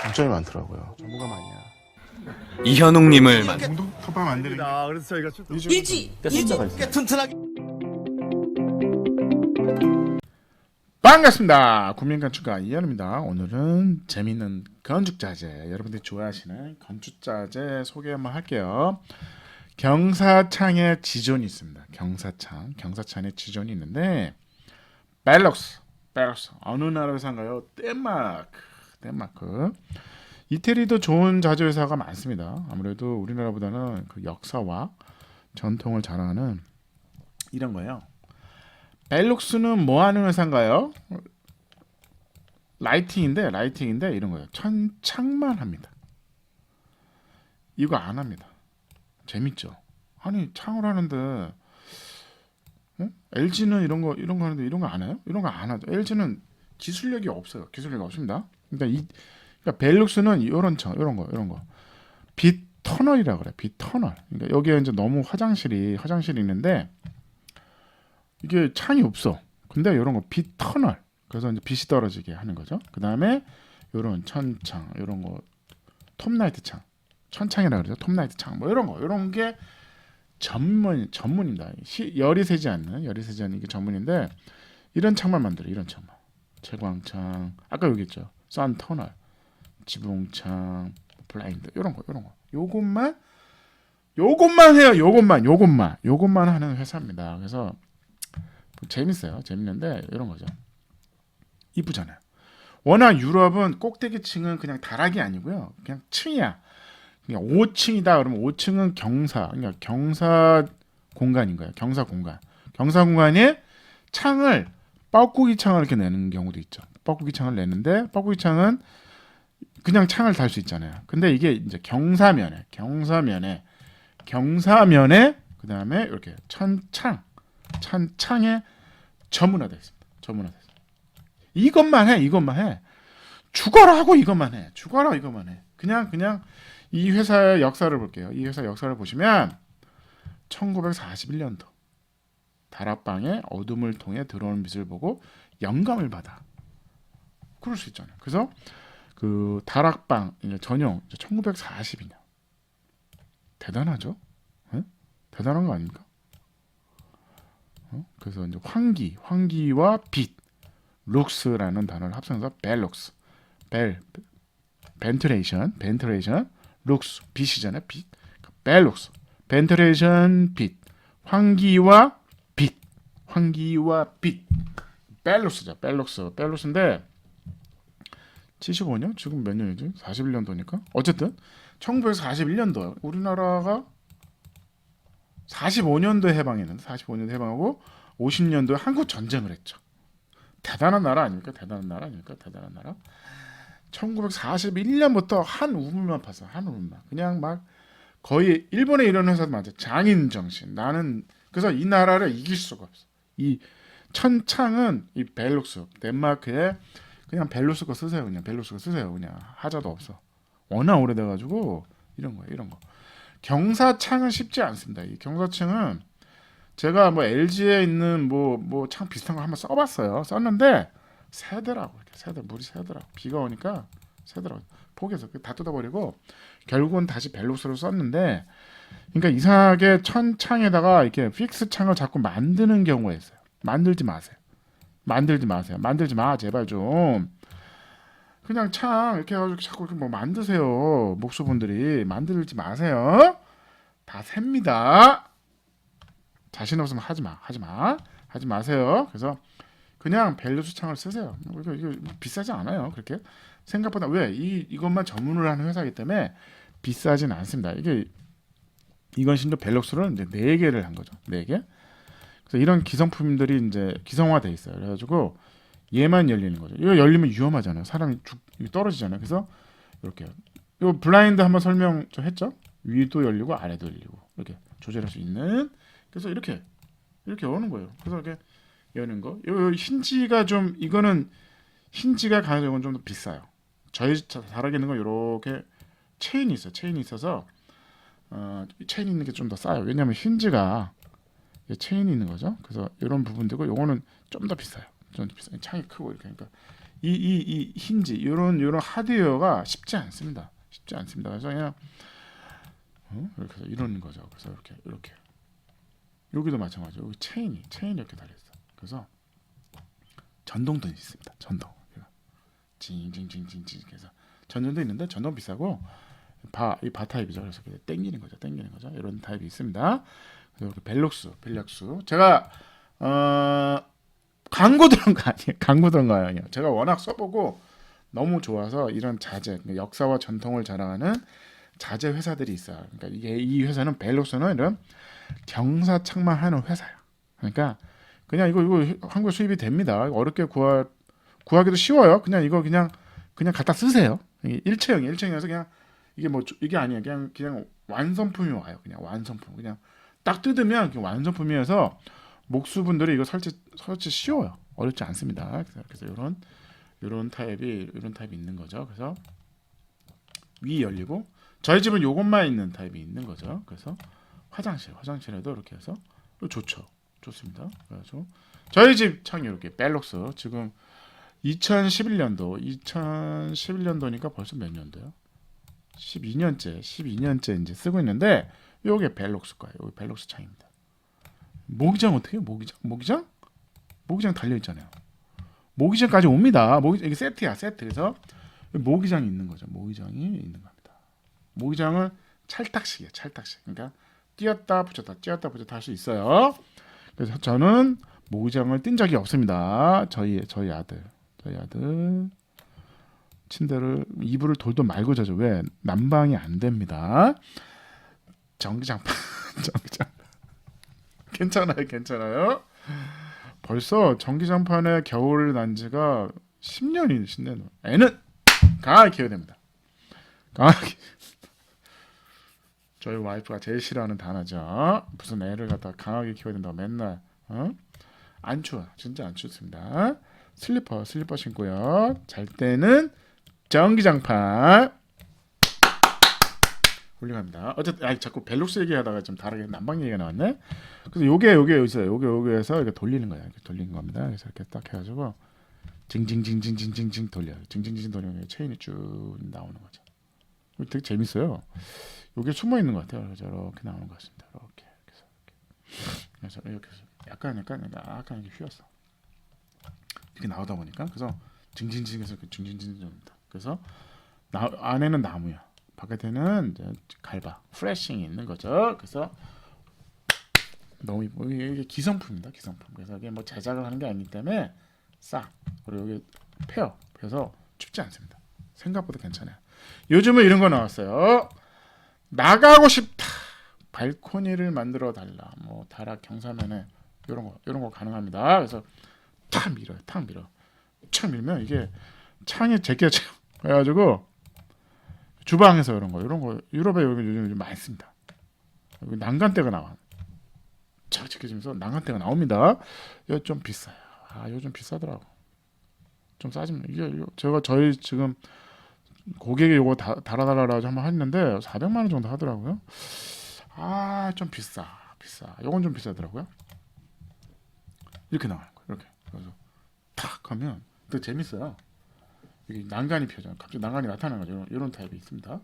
장점이 많더라고요. 전문가 아니야. 이현웅님을 공동 톱밥 만드는 게 그래서 저희가 좀 일지 꽤 튼튼하게. 반갑습니다. 국민건축가 이현우입니다. 오늘은 재밌는 건축자재, 여러분들이 좋아하시는 건축자재 소개 한번 할게요. 경사창에 지존이 있습니다. 경사창에 지존이 있는데 벨록스 어느 나라 회사인가요? 덴마크. 이태리도 좋은 자재 회사가 많습니다. 아무래도 우리나라보다는 그 역사와 전통을 자랑하는 이런 거예요. 벨록스는 뭐 하는 회사인가요? 라이팅인데 이런 거예요. 천창만 합니다. 이거 안 합니다. 재밌죠? 아니 창을 하는데 LG는 이런 거 하는데 이런 거 안 해요? 이런 거 안 하죠. LG는 기술력이 없어요. 기술력이 없습니다. 그러니까 벨록스는 이런 거 빛 터널이라 그래. 빛 터널. 그러니까 여기에 이제 너무 화장실이 있는데 이게 창이 없어. 근데 이런 거 빛 터널. 그래서 이제 빛이 떨어지게 하는 거죠. 그 다음에 이런 천창, 이런 거 톱라이트 창, 천창이라 그러죠. 톱라이트 창, 뭐 이런 게 전문입니다. 열이 새지 않는 게 전문인데 이런 창만 만들어. 이런 창만. 채광창, 아까 여기 있죠. 선 터널, 지붕창, 블라인드, 이런 거. 요것만 해요. 요것만 하는 회사입니다. 그래서 재밌어요. 재밌는데 이런 거죠. 이쁘잖아요. 워낙 유럽은 꼭대기층은 그냥 다락이 아니고요. 그냥 층이야. 그냥 5층이다 그러면 5층은 그러니까 경사 공간인 거예요. 경사 공간에 창을 뻐꾸기 창을 이렇게 내는 경우도 있죠. 뻐꾸기 창을 내는데 뻐꾸기 창은 그냥 창을 달 수 있잖아요. 근데 이게 이제 경사면에 그다음에 이렇게 천창에 전문화되어 있습니다. 이것만 해. 죽어라 이것만 해. 그냥 이 회사의 역사를 볼게요. 이 회사 역사를 보시면 1941년도 다락방에 어둠을 통해 들어오는 빛을 보고 영감을 받아. 그럴 수 있잖아요. 그래서 그 다락방 전용 1942년. 대단하죠? 네? 대단한 거 아닙니까? 그래서 이제 환기와 빛, 룩스라는 단어를 합성해서 벨록스, 벤트레이션, 룩스, 빛이잖아요. 빛, 벨록스, 벤트레이션, 빛, 환기와 빛, 벨록스인데 75년? 지금 몇 년이지? 41년도니까. 어쨌든 1941년도 우리나라가 45년도에 해방하고 50년도에 한국 전쟁을 했죠. 대단한 나라 아닙니까? 대단한 나라. 1941년부터 한 우물만 팠어. 그냥 막 거의 일본에 이런 회사도 많죠. 장인 정신. 나는 그래서 이 나라를 이길 수가 없어. 이 천창은 이 벨록스, 덴마크에 그냥 벨록스 거 쓰세요. 그냥 하자도 없어. 워낙 오래돼가지고 이런 거. 경사창은 쉽지 않습니다. 이 경사창은 제가 뭐 LG에 있는 뭐 창 비슷한 거 한번 썼는데 물이 새더라고. 비가 오니까 새더라고. 포기해서 다 뜯어버리고 결국은 다시 벨록스로 썼는데, 그러니까 이상하게 천창에다가 이렇게 픽스 창을 자꾸 만드는 경우가 있어요. 만들지 마세요. 만들지 마, 제발 좀. 그냥 창 이렇게 해가지고 자꾸 뭐 만드세요. 목수분들이 만들지 마세요. 다 셉니다. 자신 없으면 하지 마세요. 그래서 그냥 벨록스 창을 쓰세요. 이거 비싸지 않아요. 그렇게 생각보다 이것만 전문을 하는 회사이기 때문에 비싸진 않습니다. 이건 심지어 벨록스를 이제 4개를 한 거죠. 4개. 그래서 이런 기성품들이 이제 기성화돼 있어요. 그래가지고 얘만 열리는 거죠. 이거 열리면 위험하잖아요. 사람이 떨어지잖아요. 그래서 이렇게 이 블라인드 한번 설명 좀 했죠. 위도 열리고 아래도 열리고 이렇게 조절할 수 있는. 그래서 이렇게 여는 거예요. 그래서 이렇게 여는 거. 요 힌지가 좀 이거는 힌지가 가격은 좀 더 비싸요. 저희 다락에 있는 건 이렇게 체인이 있어요. 체인이 있어서 체인 있는 게 좀 더 싸요. 왜냐하면 힌지가 체인이 있는 거죠. 그래서 이런 부분들고 요거는 좀 더 비싸요. 창이 크고 이렇게. 그러니까 이 힌지 요런 하드웨어가 쉽지 않습니다. 쉽지 않습니다. 그래서 그냥 이렇게 해서 이러는 거죠. 그래서 이렇게 여기도 마찬가지로 여기 체인이 이렇게 달려 있어. 그래서 전동도 있습니다. 전동. 징징징징징 해서 전동도 있는데 전동 비싸고 이 바 타입이죠. 그래서 땡기는 거죠. 이런 타입이 있습니다. 그리고 벨록스. 제가 광고 들은 거 아니에요. 광고 들은 거 아니에요. 제가 워낙 써보고 너무 좋아서 이런 자재, 역사와 전통을 자랑하는 자재 회사들이 있어요. 그러니까 이 회사는 벨록스는 이런 경사창망하는 회사예요. 그러니까 그냥 이거 한국에 수입이 됩니다. 어렵게 구하기도 쉬워요. 그냥 이거 그냥 갖다 쓰세요. 일체형이어서 그냥 이게 아니에요. 그냥 완성품이 와요. 그냥 완성품. 그냥 딱 뜯으면 완성품이어서 목수분들이 이거 설치 쉬워요. 어렵지 않습니다. 그래서 이런 타입이 있는 거죠. 그래서 위 열리고 저희 집은 요것만 있는 타입이 있는 거죠. 그래서 화장실에도 이렇게 해서 좋습니다. 그래서 저희 집 창이 이렇게 벨록스 지금 2011년도니까 벌써 몇 년도요? 12년째 이제 쓰고 있는데 요게 벨록스 거예요. 요게 벨록스 창입니다. 모기장 어떻게 해요? 모기장 달려 있잖아요. 모기장까지 옵니다. 이게 세트야. 그래서 모기장이 있는 거죠. 모기장이 있는 겁니다. 모기장은 찰탁식이에요. 그러니까 띄었다 붙였다 할 수 있어요. 그래서 저는 모기장을 띈 적이 없습니다. 저희 아들 침대를 이불을 돌돌 말고 자죠. 왜? 난방이 안 됩니다. 전기장판 괜찮아요. 벌써 전기장판에 겨울을 난 지가 10년이 애는 강하게 키워야 됩니다. 강하게. 저희 와이프가 제일 싫어하는 단어죠. 무슨 애를 갖다 강하게 키워야 된다고 맨날 안 추워. 진짜 안 춥습니다. 슬리퍼 신고요. 잘 때는 전기장판 훌륭합니다. 어쨌든 자꾸 벨록스 얘기하다가 좀 다르게 난방 얘기가 나왔네. 그래서 요게 있어요. 요게에서 이렇게 돌리는 거야. 이렇게 돌리는 겁니다. 그래서 이렇게 딱 해가지고 징징징징징징징 돌려요. 징징징징 돌리면 체인이 쭉 나오는 거죠. 되게 재밌어요. 요게 숨어 있는 것 같아요. 그래서 이렇게 나오는 것 같습니다. 그래서 이렇게 해서 약간 이렇게 휘었어. 이렇게 나오다 보니까 그래서 징징징해서 징징징입니다. 그래서 안에는 나무야. 바깥에는 이제 갈바, 프레싱이 있는 거죠. 그래서 너무 이게 기성품입니다. 그래서 이게 뭐 제작을 하는 게 아니기 때문에 그리고 여기 펴서 춥지 않습니다. 생각보다 괜찮아요. 요즘은 이런 거 나왔어요. 나가고 싶다. 발코니를 만들어 달라. 뭐 다락 경사면에 이런 거 가능합니다. 그래서 탁 밀어요. 착 밀면 이게 창이 제껴져. 그래가지고 주방에서 이런 거 유럽에 요즘 많이 씁니다. 여기 난간대가 나와. 착 제껴지면서 난간대가 나옵니다. 이거 좀 비싸요. 요즘 비싸더라고. 좀 싸지면 이게 제가 저희 지금 고객이 요거 달아달라고 한번 했는데 400만 원 정도 하더라고요. 좀 비싸. 요건 좀 비싸더라고요. 이렇게 나가는 거예요. 이렇게. 그래서 탁 하면 또 재밌어요. 이게 난간이 펴져요. 갑자기 난간이 나타나는 거죠. 이런 타입이 있습니다.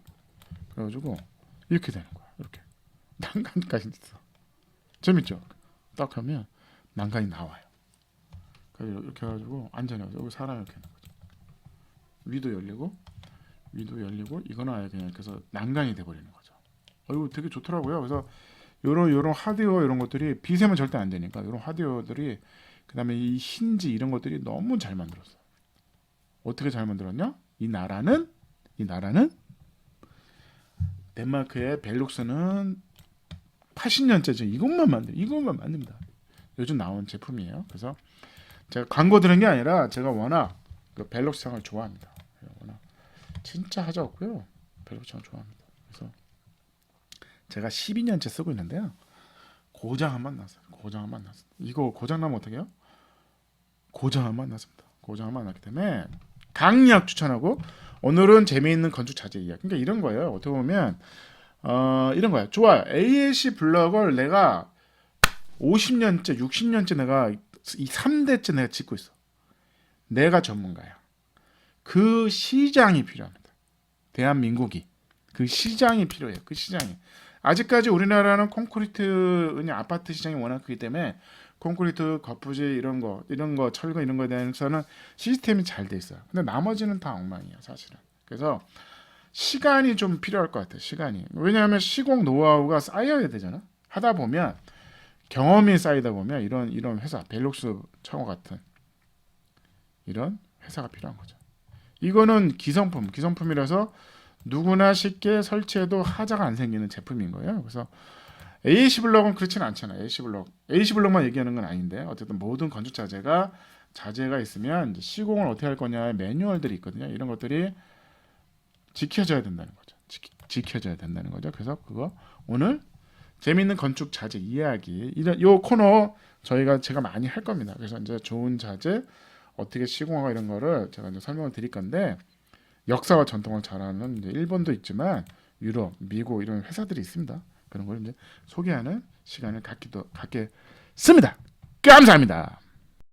그래가지고 이렇게 되는 거야. 이렇게 난간까지 있어. 재밌죠? 딱 하면 난간이 나와요. 그래서 이렇게 해가지고 안전해요. 여기 사람이 이렇게 하는 거죠. 위도 열리고 이거는 아예 그냥 그래서 난간이 돼버리는 거죠. 이거 되게 좋더라고요. 그래서 요런 하드웨어 이런 것들이 비세면 절대 안 되니까 이런 하드웨어들이 그다음에 이 힌지 이런 것들이 너무 잘 만들었어요. 어떻게 잘 만들었냐? 이 나라는 덴마크의 벨록스는 80년째 이것만 만듭니다. 요즘 나온 제품이에요. 그래서 제가 광고 들은 게 아니라 제가 워낙 그 벨록스 창을 좋아합니다. 워낙 진짜 하자 없고요. 벨록스 창을 좋아합니다. 그래서 제가 12년째 쓰고 있는데요. 고장 한 번 났어요. 이거 고장 나면 어떻게 해요? 고장 한 번 났습니다. 고장 한 번 났기 때문에 강력 추천하고 오늘은 재미있는 건축 자재 이야기. 그러니까 이런 거예요. 어떻게 보면 이런 거야. 좋아요. AAC 블럭을 내가 50년째, 60년째 내가 이 3대째 내가 짓고 있어. 내가 전문가야. 그 시장이 필요합니다. 대한민국이 그 시장이 필요해요. 그 시장이 아직까지 우리나라는 콘크리트 그냥 아파트 시장이 워낙 크기 때문에 콘크리트, 거푸집 이런 거 철거 이런 거에 대해서는 시스템이 잘 돼 있어요. 근데 나머지는 다 엉망이에요, 사실은. 그래서 시간이 좀 필요할 것 같아요. 시간이. 왜냐하면 시공 노하우가 쌓여야 되잖아. 하다 보면 경험이 쌓이다 보면 이런 회사, 벨룩스 창호 같은 이런 회사가 필요한 거죠. 이거는 기성품이라서 누구나 쉽게 설치해도 하자가 안 생기는 제품인 거예요. 그래서 AC 블록은 그렇지는 않잖아요. AC 블록만 얘기하는 건 아닌데 어쨌든 모든 건축 자재가 있으면 이제 시공을 어떻게 할 거냐의 매뉴얼들이 있거든요. 이런 것들이 지켜져야 된다는 거죠. 지켜져야 된다는 거죠. 그래서 그거 오늘 재미있는 건축 자재 이야기 요 코너 제가 많이 할 겁니다. 그래서 이제 좋은 자재 어떻게 시공하고 이런 거를 제가 이제 설명을 드릴 건데 역사와 전통을 잘 아는 이제 일본도 있지만 유럽, 미국 이런 회사들이 있습니다. 그런 걸 이제 소개하는 시간을 갖겠습니다. 감사합니다.